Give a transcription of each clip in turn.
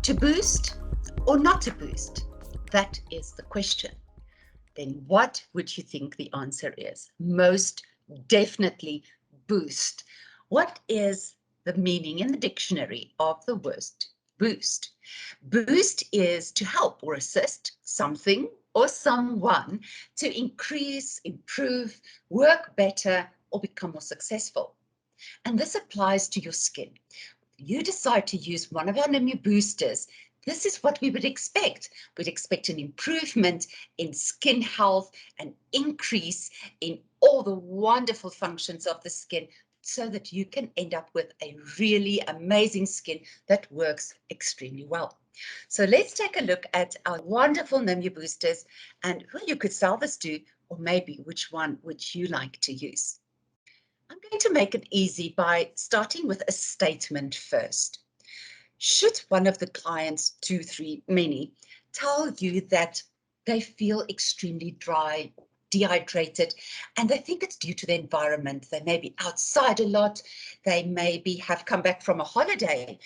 To boost or not to boost? That is the question. Then what would you think the answer is? Most definitely boost. What is the meaning in the dictionary of the word boost? Boost is to help or assist something or someone to increase, improve, work better, or become more successful. And this applies to your skin. You decide to use one of our Nimue Boosters, this is what we would expect. We'd expect an improvement in skin health, an increase in all the wonderful functions of the skin, so that you can end up with a really amazing skin that works extremely well. So let's take a look at our wonderful Nimue Boosters and who you could sell this to, or maybe which one would you like to use. I'm going to make it easy by starting with a statement first. Should one of the clients, 2, 3, many, tell you that they feel extremely dry, dehydrated, and they think it's due to the environment, they may be outside a lot, they maybe have come back from a holiday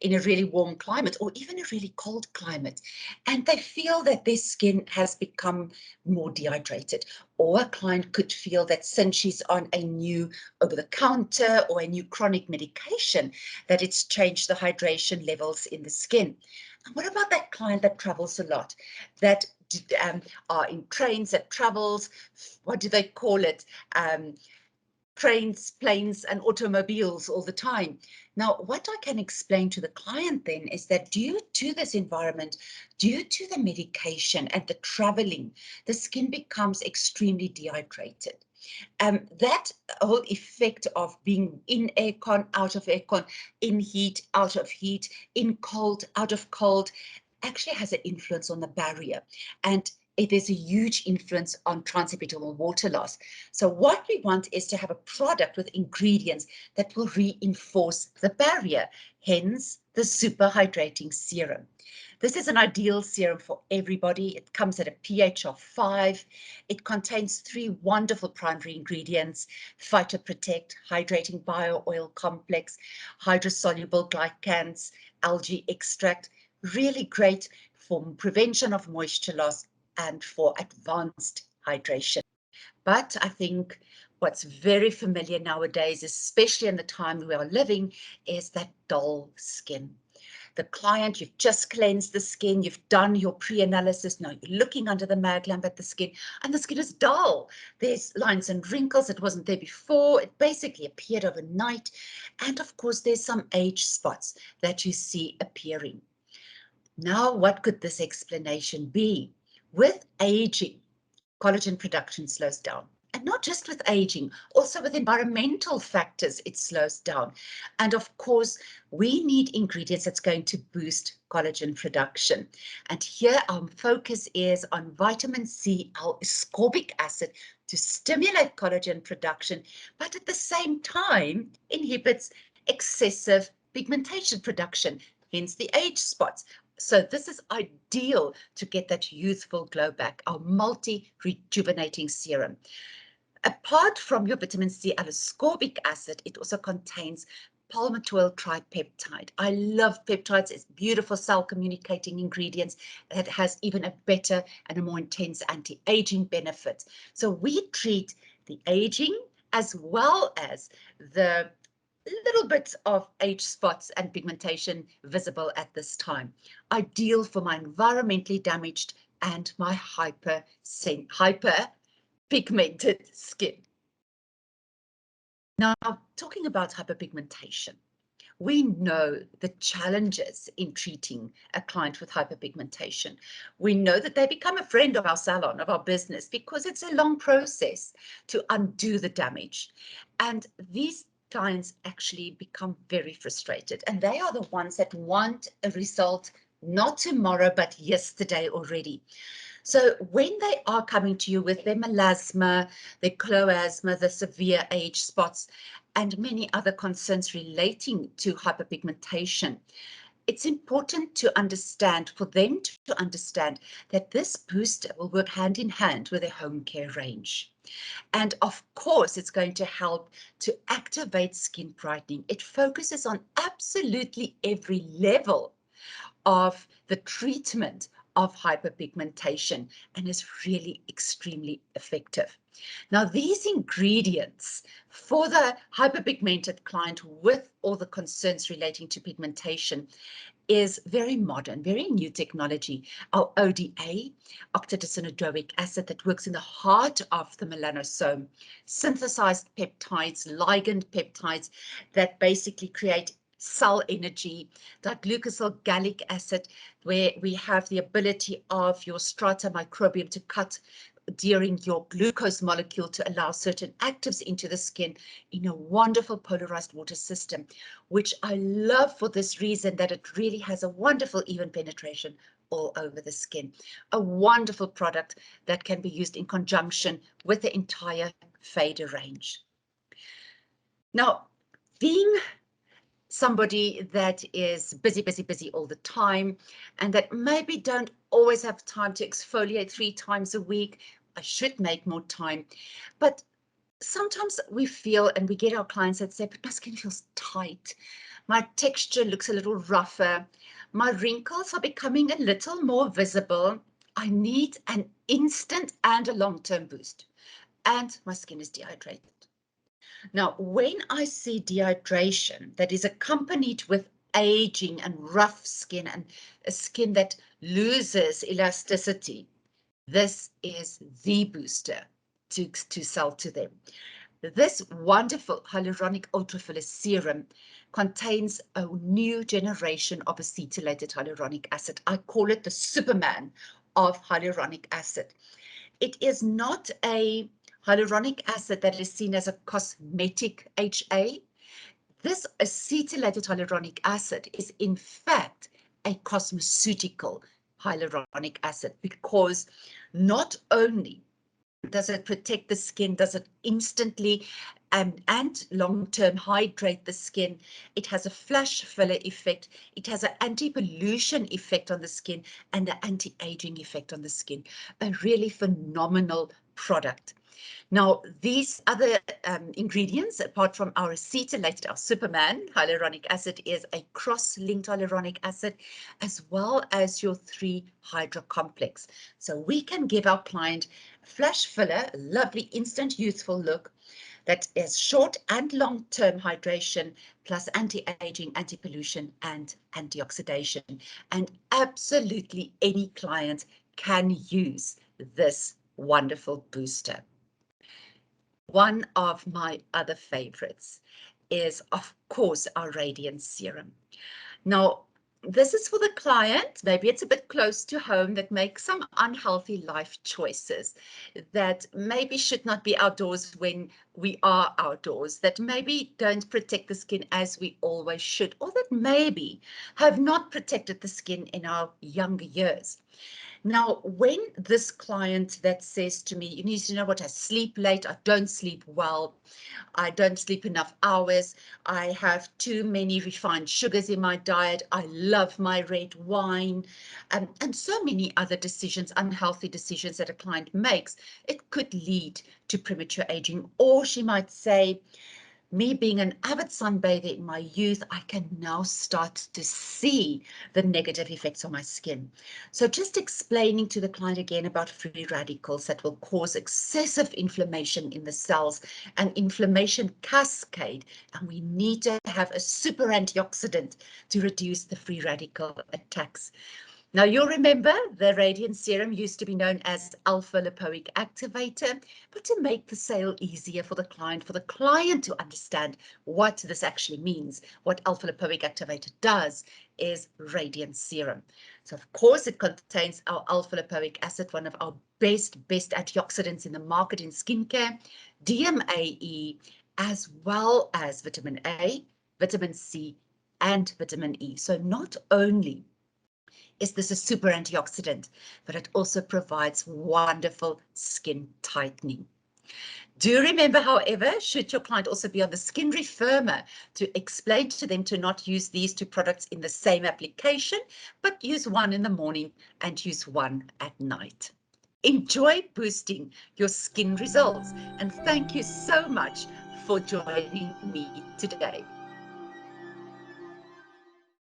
in a really warm climate or even a really cold climate, and they feel that their skin has become more dehydrated. Or a client could feel that since she's on a new over-the-counter or a new chronic medication, that it's changed the hydration levels in the skin. And what about that client that travels a lot, that are in trains, that travels, what do they call it? Trains, planes, and automobiles all the time. Now, what I can explain to the client then is that due to this environment, due to the medication and the traveling, the skin becomes extremely dehydrated. That whole effect of being in aircon, out of aircon, in heat, out of heat, in cold, out of cold, actually has an influence on the barrier. And it is a huge influence on transepithelial water loss. So what we want is to have a product with ingredients that will reinforce the barrier, hence the super hydrating serum. This is an ideal serum for everybody. It comes at a pH of 5. It contains 3 wonderful primary ingredients: Phytoprotect, Hydrating Bio Oil Complex, Hydrosoluble Glycans, Algae Extract. Really great for prevention of moisture loss and for advanced hydration. But I think what's very familiar nowadays, especially in the time we are living, is that dull skin. The client, you've just cleansed the skin, you've done your pre-analysis, now you're looking under the mag lamp at the skin, and the skin is dull. There's lines and wrinkles, it wasn't there before, it basically appeared overnight, and of course there's some age spots that you see appearing. Now, what could this explanation be? With aging, collagen production slows down. And not just with aging, also with environmental factors, it slows down. And of course, we need ingredients that's going to boost collagen production. And here our focus is on vitamin C, ascorbic acid, to stimulate collagen production, but at the same time inhibits excessive pigmentation production, hence the age spots. So this is ideal to get that youthful glow back, our multi-rejuvenating serum. Apart from your vitamin C and ascorbic acid, it also contains palmitoyl tripeptide. I love peptides. It's beautiful cell communicating ingredients that has even a better and a more intense anti-aging benefit. So we treat the aging as well as the little bit of age spots and pigmentation visible at this time. Ideal for my environmentally damaged and my hyper pigmented skin. Now, talking about hyperpigmentation, we know the challenges in treating a client with hyperpigmentation. We know that they become a friend of our salon, of our business, because it's a long process to undo the damage. And these clients actually become very frustrated, and they are the ones that want a result not tomorrow, but yesterday already. So when they are coming to you with their melasma, their chloasma, the severe age spots, and many other concerns relating to hyperpigmentation, it's important to understand, for them to understand, that this booster will work hand in hand with their home care range. And of course, it's going to help to activate skin brightening. It focuses on absolutely every level of the treatment of hyperpigmentation and is really extremely effective. Now, these ingredients for the hyperpigmented client with all the concerns relating to pigmentation is very modern, very new technology. Our ODA, octadecanodoic acid, that works in the heart of the melanosome, synthesized peptides, ligand peptides that basically create cell energy, diglucosyl gallic acid, where we have the ability of your strata microbiome to cut during your glucose molecule to allow certain actives into the skin in a wonderful polarized water system, which I love for this reason, that it really has a wonderful even penetration all over the skin. A wonderful product that can be used in conjunction with the entire fader range. Now, being somebody that is busy all the time and that maybe don't always have time to exfoliate 3 times a week, I should make more time. But sometimes we feel, and we get our clients that say, but my skin feels tight. My texture looks a little rougher. My wrinkles are becoming a little more visible. I need an instant and a long-term boost. And my skin is dehydrated. Now, when I see dehydration that is accompanied with aging and rough skin and a skin that loses elasticity, this is the booster to sell to them. This wonderful hyaluronic ultrafilter serum contains a new generation of acetylated hyaluronic acid. I call it the Superman of hyaluronic acid. It is not a hyaluronic acid that is seen as a cosmetic HA. This acetylated hyaluronic acid is in fact a cosmeceutical hyaluronic acid, because not only does it protect the skin, does it instantly and long-term hydrate the skin, it has a flash filler effect, it has an anti-pollution effect on the skin and an anti-aging effect on the skin. A really phenomenal product. Now, these other ingredients, apart from our acetylated, our Superman hyaluronic acid, is a cross-linked hyaluronic acid, as well as your 3-hydra complex. So we can give our client a flash filler, a lovely instant youthful look that is short and long-term hydration, plus anti-aging, anti-pollution, and antioxidation. And absolutely any client can use this wonderful booster. One of my other favorites is, of course, our Radiant Serum. Now, this is for the client, maybe it's a bit close to home, that makes some unhealthy life choices, that maybe should not be outdoors when we are outdoors, that maybe don't protect the skin as we always should, or that maybe have not protected the skin in our younger years. Now, when this client that says to me, you need to know what, I sleep late, I don't sleep well, I don't sleep enough hours, I have too many refined sugars in my diet, I love my red wine, and so many other decisions, unhealthy decisions that a client makes, it could lead to premature aging. Or she might say, me being an avid sunbather in my youth, I can now start to see the negative effects on my skin. So just explaining to the client again about free radicals that will cause excessive inflammation in the cells, and inflammation cascade, and we need to have a super antioxidant to reduce the free radical attacks. Now, you'll remember the Radiant Serum used to be known as Alpha Lipoic Activator, but to make the sale easier for the client to understand what this actually means, what Alpha Lipoic Activator does, is Radiant Serum. So, of course, it contains our Alpha Lipoic acid, one of our best antioxidants in the market in skincare, DMAE, as well as vitamin A, vitamin C, and vitamin E. So not only is this a super antioxidant, but it also provides wonderful skin tightening. Do remember, however, should your client also be on the skin refirmer, to explain to them to not use these 2 products in the same application, but use one in the morning and use one at night. Enjoy boosting your skin results, and thank you so much for joining me today.